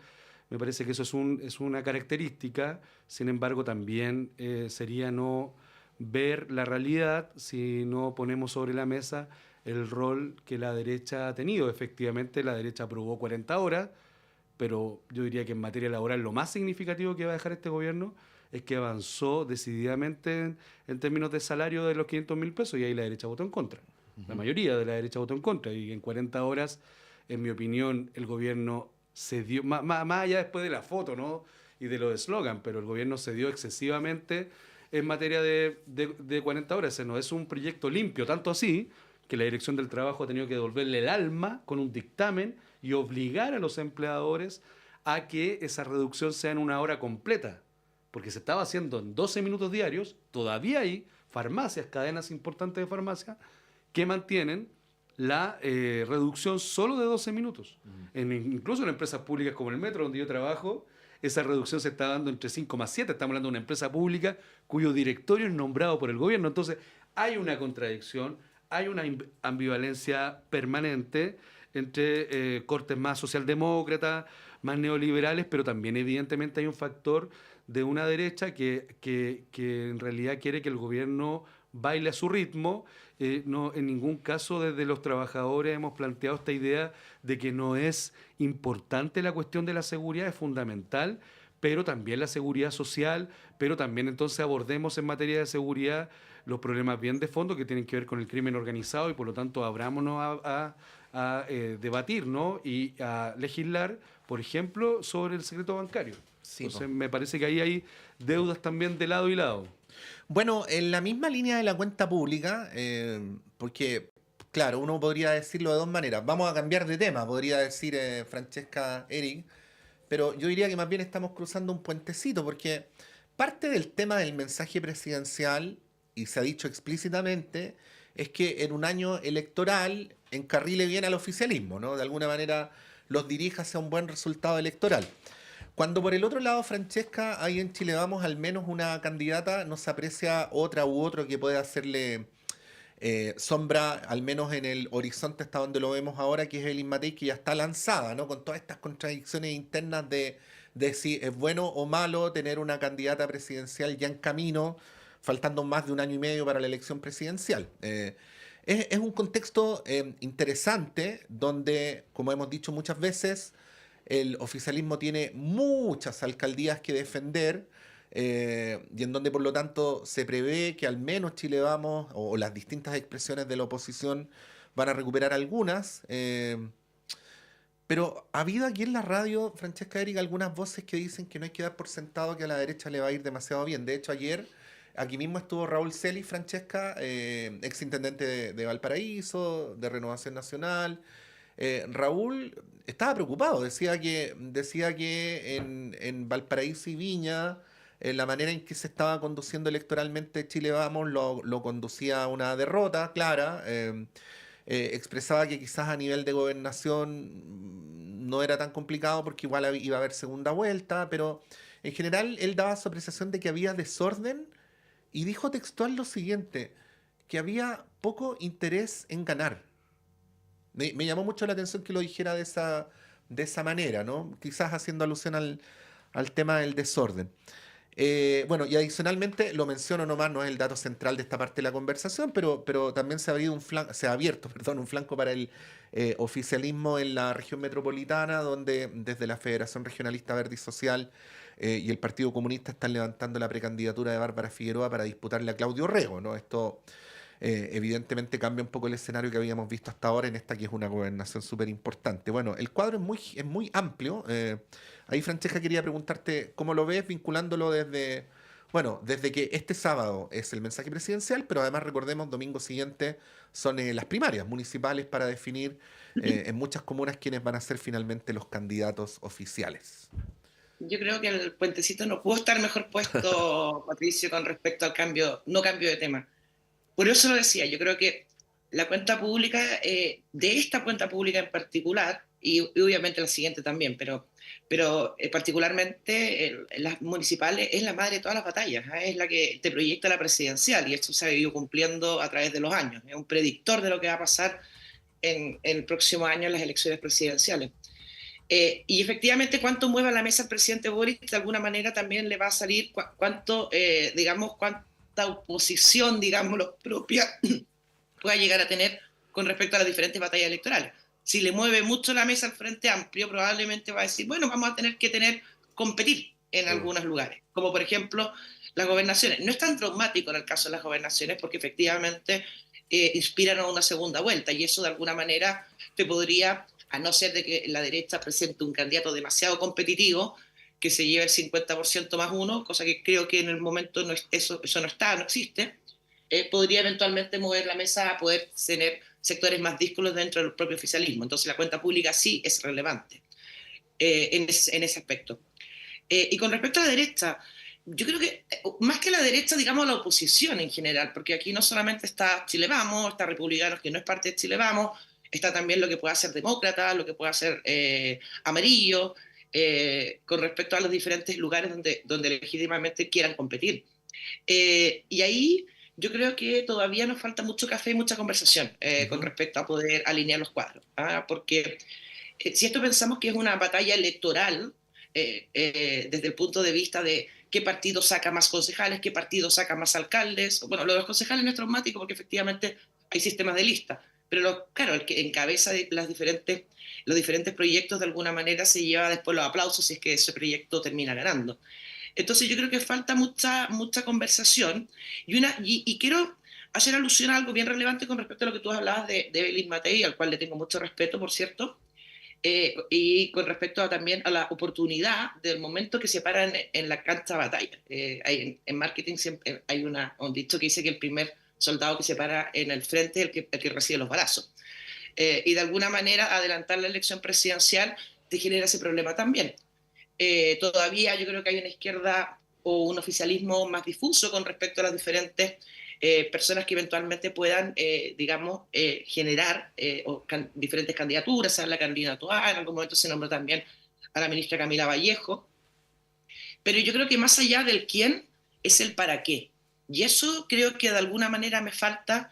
Me parece que eso es una característica. Sin embargo, también sería no ver la realidad si no ponemos sobre la mesa el rol que la derecha ha tenido. Efectivamente, la derecha aprobó 40 horas, pero yo diría que en materia laboral lo más significativo que va a dejar este gobierno es que avanzó decididamente en términos de salario de los 500.000 pesos, y ahí la derecha votó en contra. La mayoría de la derecha votó en contra, y en 40 horas, en mi opinión, el gobierno se dio, más allá después de la foto, ¿no? Y de los eslogan, pero el gobierno se dio excesivamente en materia de 40 horas. Ese no es un proyecto limpio, tanto así que la Dirección del Trabajo ha tenido que devolverle el alma con un dictamen y obligar a los empleadores a que esa reducción sea en 1 hora completa, porque se estaba haciendo en 12 minutos diarios. Todavía hay farmacias, cadenas importantes de farmacia, que mantienen la reducción solo de 12 minutos. Incluso en empresas públicas como el Metro, donde yo trabajo, esa reducción se está dando entre 5,7. Estamos hablando de una empresa pública cuyo directorio es nombrado por el gobierno. Entonces, hay una contradicción, hay una ambivalencia permanente entre cortes más socialdemócratas, más neoliberales, pero también evidentemente hay un factor de una derecha que en realidad quiere que el gobierno baile a su ritmo. No, en ningún caso desde los trabajadores hemos planteado esta idea de que no es importante la cuestión de la seguridad, es fundamental, pero también la seguridad social, pero también entonces abordemos en materia de seguridad los problemas bien de fondo que tienen que ver con el crimen organizado, y por lo tanto abrámonos a debatir, ¿no? Y a legislar, por ejemplo, sobre el secreto bancario. Sí, entonces me parece que ahí hay deudas también de lado y lado. Bueno, en la misma línea de la cuenta pública, porque, claro, uno podría decirlo de dos maneras. Vamos a cambiar de tema, podría decir Francesca, Eric, pero yo diría que más bien estamos cruzando un puentecito, porque parte del tema del mensaje presidencial, y se ha dicho explícitamente, es que en un año electoral encarrile bien al oficialismo, ¿no? De alguna manera los dirija hacia un buen resultado electoral. Cuando por el otro lado, Francesca, ahí en Chile Vamos, al menos una candidata, no se aprecia otra u otro que pueda hacerle sombra, al menos en el horizonte hasta donde lo vemos ahora, que es Evelyn Matei, que ya está lanzada, ¿no? Con todas estas contradicciones internas de si es bueno o malo tener una candidata presidencial ya en camino, faltando más de 1 año y medio para la elección presidencial. Es un contexto interesante donde, como hemos dicho muchas veces, el oficialismo tiene muchas alcaldías que defender, y en donde por lo tanto se prevé que al menos Chile Vamos o las distintas expresiones de la oposición van a recuperar algunas. Pero ha habido aquí en la radio, Francesca, Erika, algunas voces que dicen que no hay que dar por sentado que a la derecha le va a ir demasiado bien. De hecho, ayer aquí mismo estuvo Raúl Celis, Francesca, exintendente de Valparaíso, de Renovación Nacional. Raúl estaba preocupado, decía que en Valparaíso y Viña, la manera en que se estaba conduciendo electoralmente Chile Vamos lo conducía a una derrota clara. Expresaba que quizás a nivel de gobernación no era tan complicado porque igual iba a haber segunda vuelta, pero en general él daba su apreciación de que había desorden, y dijo textual lo siguiente, que había poco interés en ganar. Me llamó mucho la atención que lo dijera de esa manera, ¿no? Quizás haciendo alusión al tema del desorden. Bueno, y adicionalmente, lo menciono nomás, no es el dato central de esta parte de la conversación, pero también se ha abierto un flanco para el oficialismo en la región metropolitana, donde desde la Federación Regionalista Verde y Social y el Partido Comunista están levantando la precandidatura de Bárbara Figueroa para disputarle a Claudio Rego, ¿no? Esto evidentemente cambia un poco el escenario que habíamos visto hasta ahora en esta, que es una gobernación súper importante. Bueno, el cuadro es muy amplio. Ahí, Francesca, quería preguntarte cómo lo ves, vinculándolo desde Bueno, desde que este sábado es el mensaje presidencial, pero además recordemos, domingo siguiente son las primarias municipales para definir en muchas comunas quiénes van a ser finalmente los candidatos oficiales. Yo creo que el puentecito no pudo estar mejor puesto, Patricio, con respecto al no cambio de tema. Por eso lo decía, yo creo que la cuenta pública, de esta cuenta pública en particular, y obviamente la siguiente también, pero particularmente las municipales es la madre de todas las batallas, es la que te proyecta la presidencial, y esto se ha ido cumpliendo a través de los años, es un predictor de lo que va a pasar en el próximo año en las elecciones presidenciales. Y efectivamente, cuánto mueva la mesa el presidente Boric, de alguna manera también le va a salir cuánta oposición, digámoslo, propia pueda llegar a tener con respecto a las diferentes batallas electorales. Si le mueve mucho la mesa al Frente Amplio, probablemente va a decir, bueno, vamos a tener que competir en algunos lugares, como por ejemplo las gobernaciones. No es tan traumático en el caso de las gobernaciones porque efectivamente inspiran a una segunda vuelta, y eso de alguna manera te podría, a no ser de que la derecha presente un candidato demasiado competitivo, que se lleve el 50% más uno, cosa que creo que en el momento eso no existe, podría eventualmente mover la mesa a poder tener sectores más díscolos dentro del propio oficialismo. Entonces la cuenta pública sí es relevante en ese aspecto. Y con respecto a la derecha, yo creo que más que la derecha, digamos la oposición en general, porque aquí no solamente está Chile Vamos, está Republicanos, que no es parte de Chile Vamos, está también lo que pueda hacer Demócrata, lo que pueda hacer Amarillo, con respecto a los diferentes lugares donde legítimamente quieran competir. Y ahí yo creo que todavía nos falta mucho café y mucha conversación con respecto a poder alinear los cuadros, porque si esto pensamos que es una batalla electoral, desde el punto de vista de qué partido saca más concejales, qué partido saca más alcaldes, bueno, lo de los concejales no es traumático porque efectivamente hay sistemas de lista, pero claro, el que encabeza los diferentes proyectos de alguna manera se lleva después los aplausos si es que ese proyecto termina ganando. Entonces yo creo que falta mucha conversación y quiero hacer alusión a algo bien relevante con respecto a lo que tú hablabas de Evelyn Matei, al cual le tengo mucho respeto, por cierto, y con respecto también a la oportunidad del momento que se para en la cancha de batalla. En marketing siempre hay un dicho que dice que el primer soldado que se para en el frente es el que recibe los balazos. Y de alguna manera adelantar la elección presidencial te genera ese problema también. Todavía yo creo que hay una izquierda o un oficialismo más difuso con respecto a las diferentes personas que eventualmente puedan, generar diferentes candidaturas. Se habla de Carolina Toá, en algún momento se nombró también a la ministra Camila Vallejo. Pero yo creo que más allá del quién, es el para qué. Y eso creo que de alguna manera me falta,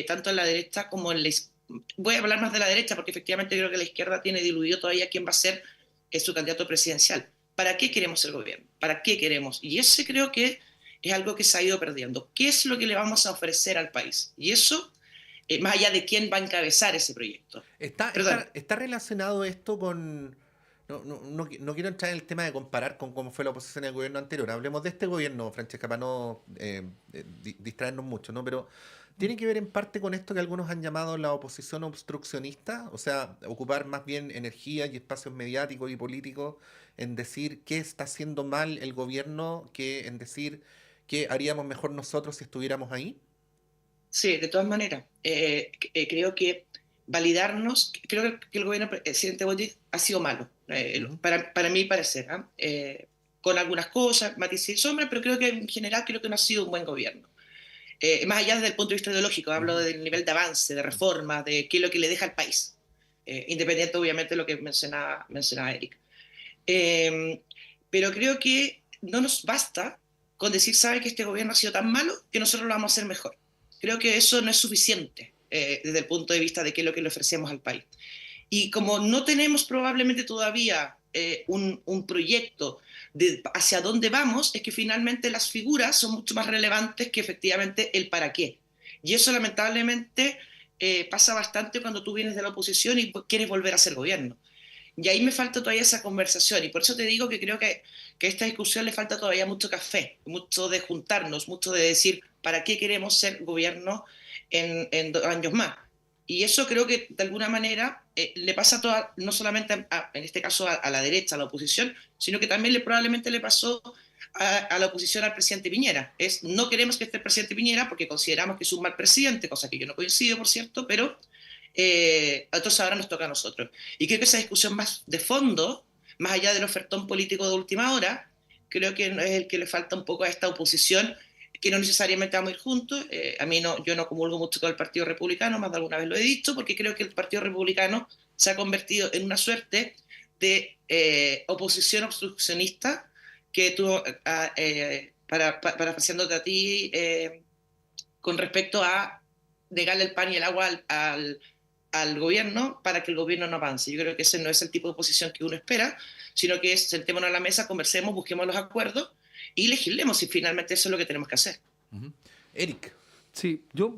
tanto en la derecha como en la izquierda. Voy a hablar más de la derecha porque efectivamente creo que la izquierda tiene diluido todavía quién va a ser su candidato presidencial. ¿Para qué queremos el gobierno? ¿Para qué queremos? Y ese creo que es algo que se ha ido perdiendo. ¿Qué es lo que le vamos a ofrecer al país? Y eso, más allá de quién va a encabezar ese proyecto. ¿Está relacionado esto con...? No quiero entrar en el tema de comparar con cómo fue la oposición al gobierno anterior. Hablemos de este gobierno, Francesca, para no distraernos mucho, ¿no? Pero tiene que ver en parte con esto que algunos han llamado la oposición obstruccionista, o sea, ocupar más bien energía y espacios mediáticos y políticos en decir qué está haciendo mal el gobierno que en decir qué haríamos mejor nosotros si estuviéramos ahí. Sí, de todas maneras. Creo que validarnos, creo que el gobierno del presidente Boric ha sido malo, para mi parecer, con algunas cosas, matices y sombras, pero creo que en general creo que no ha sido un buen gobierno. Más allá desde el punto de vista ideológico, hablo del nivel de avance, de reforma, de qué es lo que le deja al país, independiente obviamente de lo que mencionaba Eric. Pero creo que no nos basta con decir, sabe que este gobierno ha sido tan malo que nosotros lo vamos a hacer mejor. Creo que eso no es suficiente desde el punto de vista de qué es lo que le ofrecemos al país. Y como no tenemos probablemente todavía un proyecto de hacia dónde vamos, es que finalmente las figuras son mucho más relevantes que efectivamente el para qué. Y eso lamentablemente pasa bastante cuando tú vienes de la oposición y quieres volver a ser gobierno. Y ahí me falta todavía esa conversación, y por eso te digo que creo que a esta discusión le falta todavía mucho café, mucho de juntarnos, mucho de decir para qué queremos ser gobierno en 2 años más. Y eso creo que de alguna manera le pasa no solamente en este caso a la derecha, a la oposición, sino que también probablemente le pasó a la oposición al presidente Piñera. No queremos que esté el presidente Piñera porque consideramos que es un mal presidente, cosa que yo no coincido, por cierto, pero entonces ahora nos toca a nosotros. Y creo que esa discusión más de fondo, más allá del ofertón político de última hora, creo que es el que le falta un poco a esta oposición, que no necesariamente vamos a ir juntos. Yo no comulgo mucho con el Partido Republicano, más de alguna vez lo he dicho, porque creo que el Partido Republicano se ha convertido en una suerte de oposición obstruccionista que tú, parafraseándote a ti, con respecto a negarle el pan y el agua al gobierno para que el gobierno no avance. Yo creo que ese no es el tipo de oposición que uno espera, sino que es sentémonos a la mesa, conversemos, busquemos los acuerdos y legislemos si finalmente eso es lo que tenemos que hacer. Eric. Sí, yo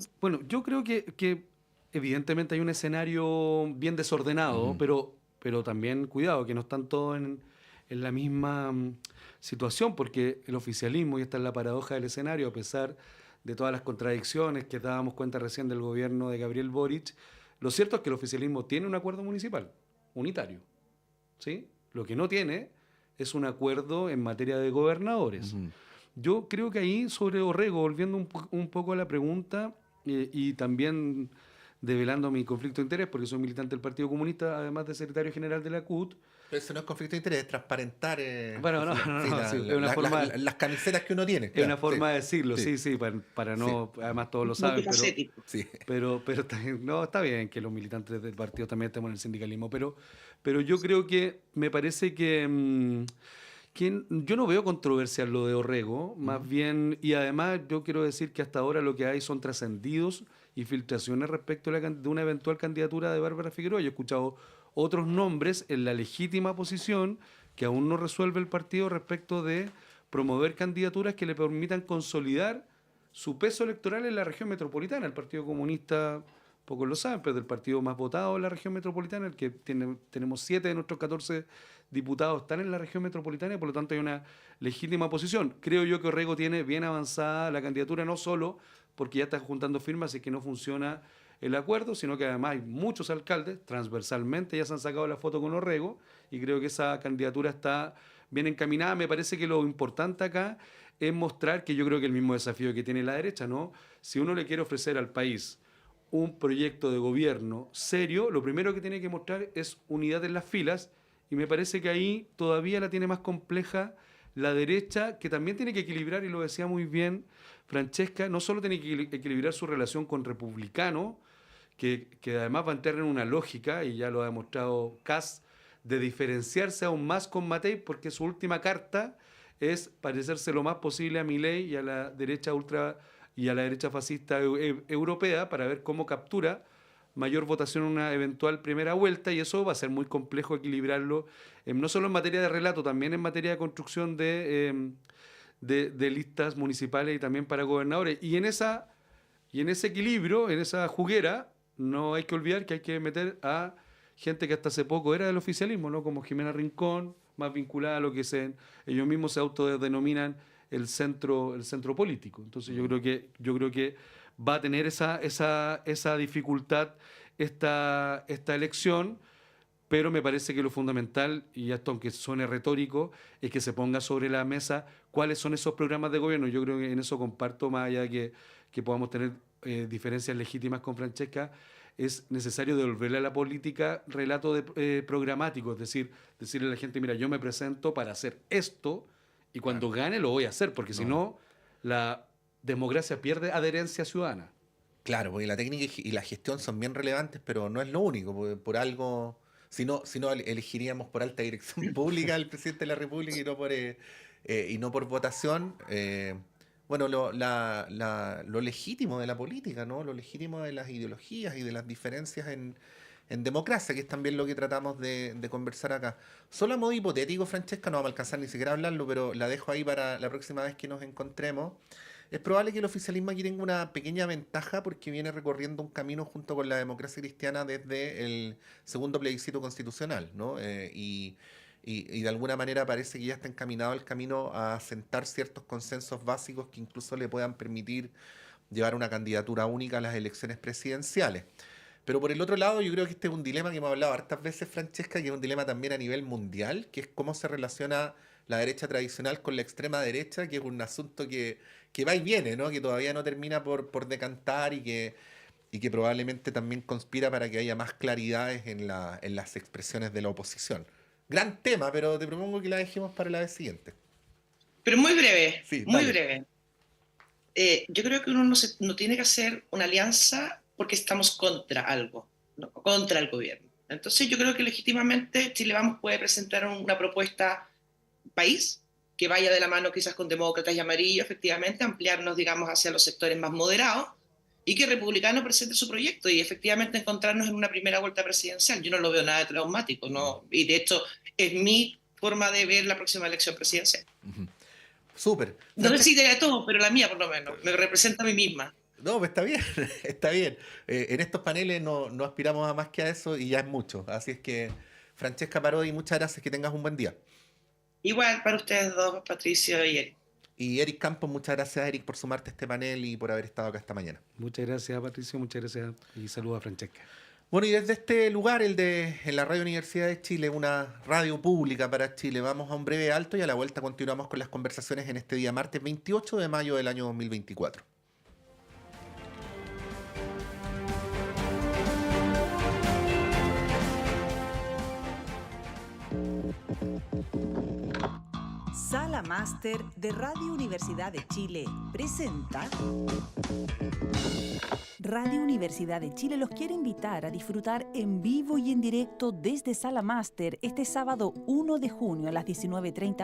creo que evidentemente hay un escenario bien desordenado, pero también cuidado, que no están todos en la misma situación, porque el oficialismo, y esta es la paradoja del escenario, a pesar de todas las contradicciones que dábamos cuenta recién del gobierno de Gabriel Boric, lo cierto es que el oficialismo tiene un acuerdo municipal, unitario, ¿sí? Lo que no tiene es un acuerdo en materia de gobernadores. Yo creo que ahí, sobre Orrego, volviendo un poco a la pregunta, y también develando mi conflicto de interés, porque soy militante del Partido Comunista, además de secretario general de la CUT. Pero eso no es conflicto de interés, es transparentar bueno, es una forma, las camisetas que uno tiene. Es una forma de decirlo, sí, para no, además todos lo saben, pero no, está bien que los militantes del partido también estemos en el sindicalismo, pero yo creo que, me parece que yo no veo controversia en lo de Orrego, más bien, y además yo quiero decir que hasta ahora lo que hay son trascendidos y filtraciones respecto de una eventual candidatura de Bárbara Figueroa. Yo he escuchado otros nombres en la legítima posición que aún no resuelve el partido respecto de promover candidaturas que le permitan consolidar su peso electoral en la región metropolitana. El Partido Comunista, pocos lo saben, pero es el partido más votado en la región metropolitana, el que tenemos 7 de nuestros 14 diputados están en la región metropolitana y por lo tanto hay una legítima posición. Creo yo que Orrego tiene bien avanzada la candidatura, no solo porque ya está juntando firmas y que no funciona el acuerdo, sino que además hay muchos alcaldes, transversalmente ya se han sacado la foto con Orrego, y creo que esa candidatura está bien encaminada. Me parece que lo importante acá es mostrar que yo creo que el mismo desafío que tiene la derecha, ¿no? Si uno le quiere ofrecer al país un proyecto de gobierno serio, lo primero que tiene que mostrar es unidad en las filas, y me parece que ahí todavía la tiene más compleja la derecha, que también tiene que equilibrar, y lo decía muy bien Francesca, no solo tiene que equilibrar su relación con republicano, que además va a entrar en una lógica, y ya lo ha demostrado Kast, de diferenciarse aún más con Matei, porque su última carta es parecerse lo más posible a Milei y a la derecha ultra y a la derecha fascista europea, para ver cómo captura mayor votación en una eventual primera vuelta, y eso va a ser muy complejo equilibrarlo, no solo en materia de relato, también en materia de construcción de listas municipales y también para gobernadores. Y en ese equilibrio, en esa juguera, no hay que olvidar que hay que meter a gente que hasta hace poco era del oficialismo, ¿no? Como Jimena Rincón, más vinculada a lo que ellos mismos se autodenominan el centro político. Entonces yo creo que va a tener esa dificultad esta elección, pero me parece que lo fundamental, y esto aunque suene retórico, es que se ponga sobre la mesa cuáles son esos programas de gobierno. Yo creo que en eso comparto, más allá de que podamos tener diferencias legítimas con Francesca, es necesario devolverle a la política relato programático, es decir, decirle a la gente, mira, yo me presento para hacer esto, y cuando gane lo voy a hacer, porque si no, la democracia pierde adherencia ciudadana. Claro, porque la técnica y la gestión son bien relevantes, pero no es lo único, porque por algo, si no elegiríamos por alta dirección pública al presidente de la República y no por votación. Bueno, lo legítimo de la política, ¿no? Lo legítimo de las ideologías y de las diferencias en democracia, que es también lo que tratamos de conversar acá. Solo a modo hipotético, Francesca, no vamos a alcanzar ni siquiera a hablarlo, pero la dejo ahí para la próxima vez que nos encontremos. Es probable que el oficialismo aquí tenga una pequeña ventaja porque viene recorriendo un camino junto con la democracia cristiana desde el segundo plebiscito constitucional, ¿no? Y de alguna manera parece que ya está encaminado el camino a sentar ciertos consensos básicos que incluso le puedan permitir llevar una candidatura única a las elecciones presidenciales. Pero por el otro lado, yo creo que este es un dilema que hemos hablado hartas veces, Francesca, que es un dilema también a nivel mundial, que es cómo se relaciona la derecha tradicional con la extrema derecha, que es un asunto que va y viene, ¿no? Que todavía no termina por decantar y que probablemente también conspira para que haya más claridades en las expresiones de la oposición. Gran tema, pero te propongo que la dejemos para la vez siguiente. Pero muy breve, Sí, muy dale. breve. Yo creo que uno no tiene que hacer una alianza porque estamos contra algo, ¿no? Contra el gobierno. Entonces yo creo que legítimamente Chile Vamos puede presentar una propuesta país que vaya de la mano quizás con demócratas y amarillos, efectivamente, ampliarnos, digamos, hacia los sectores más moderados, y que Republicano presente su proyecto y efectivamente encontrarnos en una primera vuelta presidencial. Yo no lo veo nada de traumático, ¿no? Y de hecho es mi forma de ver la próxima elección presidencial. Ujú. Súper. No sé si de todo, pero la mía por lo menos, me representa a mí misma. No, pues está bien, está bien. En estos paneles no aspiramos a más que a eso y ya es mucho. Así es que, Francesca Parodi, muchas gracias, que tengas un buen día. Igual para ustedes dos, Patricio y Eric. Y Eric Campos, muchas gracias, Eric, por sumarte a este panel y por haber estado acá esta mañana. Muchas gracias, Patricio, muchas gracias y saludos a Francesca. Bueno, y desde este lugar, en la Radio Universidad de Chile, una radio pública para Chile, vamos a un breve alto y a la vuelta continuamos con las conversaciones en este día martes 28 de mayo del año 2024. Sala Máster de Radio Universidad de Chile presenta. Radio Universidad de Chile los quiere invitar a disfrutar en vivo y en directo desde Sala Máster este sábado 1 de junio a las 19:30